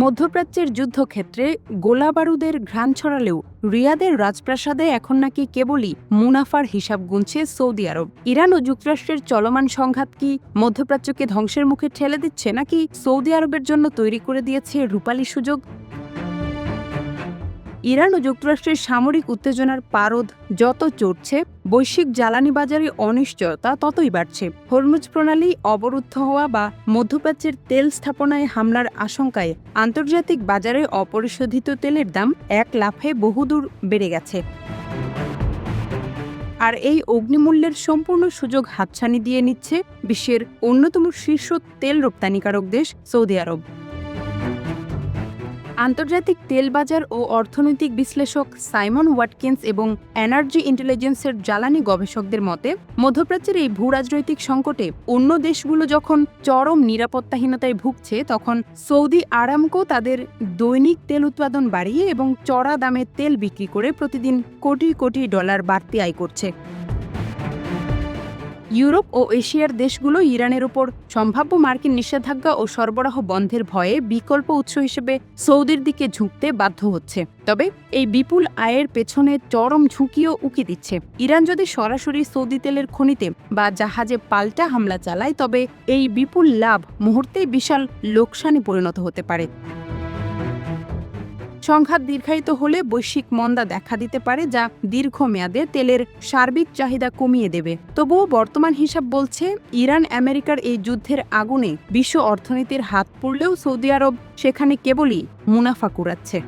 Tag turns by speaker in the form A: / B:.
A: মধ্যপ্রাচ্যের যুদ্ধক্ষেত্রে গোলাবারুদের ঘ্রাণ ছড়ালেও রিয়াদের রাজপ্রাসাদে এখন নাকি কেবলই মুনাফার হিসাব গুনছে সৌদি আরব। ইরান ও যুক্তরাষ্ট্রের চলমান সংঘাত কি মধ্যপ্রাচ্যকে ধ্বংসের মুখে ঠেলে দিচ্ছে, নাকি সৌদি আরবের জন্য তৈরি করে দিয়েছে রূপালী সুযোগ? ইরান ও যুক্তরাষ্ট্রের সামরিক উত্তেজনার পারদ যত চড়ছে, বৈশ্বিক জ্বালানি বাজারে অনিশ্চয়তা ততই বাড়ছে। হরমুজ প্রণালী অবরুদ্ধ হওয়া বা মধ্যপ্রাচ্যের তেল স্থাপনায় হামলার আশঙ্কায় আন্তর্জাতিক বাজারে অপরিশোধিত তেলের দাম এক লাফে বহুদূর বেড়ে গেছে। আর এই অগ্নিমূল্যের সম্পূর্ণ সুযোগ হাতছানি দিয়ে নিচ্ছে বিশ্বের অন্যতম শীর্ষ তেল রপ্তানিকারক দেশ সৌদি আরব। আন্তর্জাতিক তেল বাজার ও অর্থনৈতিক বিশ্লেষক সাইমন ওয়াটকিন্স এবং এনার্জি ইন্টেলিজেন্সের জ্বালানি গবেষকদের মতে, মধ্যপ্রাচ্যের এই ভূরাজনৈতিক সংকটে অন্য দেশগুলো যখন চরম নিরাপত্তাহীনতায় ভুগছে, তখন সৌদি আরামকো তাদের দৈনিক তেল উৎপাদন বাড়িয়ে এবং চড়া দামে তেল বিক্রি করে প্রতিদিন কোটি কোটি ডলার বাড়তি আয় করছে। ইউরোপ ও এশিয়ার দেশগুলো ইরানের উপর সম্ভাব্য মার্কিন নিষেধাজ্ঞা ও সরবরাহ বন্ধের ভয়ে বিকল্প উৎস হিসেবে সৌদির দিকে ঝুঁকতে বাধ্য হচ্ছে। তবে এই বিপুল আয়ের পেছনে চরম ঝুঁকিও উকি দিচ্ছে। ইরান যদি সরাসরি সৌদি তেলের খনিতে বা জাহাজে পাল্টা হামলা চালায়, তবে এই বিপুল লাভ মুহূর্তেই বিশাল লোকসানে পরিণত হতে পারে। সংঘাত দীর্ঘায়িত হলে বৈশ্বিক মন্দা দেখা দিতে পারে, যা দীর্ঘমেয়াদে তেলের সার্বিক চাহিদা কমিয়ে দেবে। তবুও বর্তমান হিসাব বলছে, ইরান আমেরিকার এই যুদ্ধের আগুনে বিশ্ব অর্থনীতির হাত পড়লেও সৌদি আরব সেখানে কেবলই মুনাফা কুড়াচ্ছে।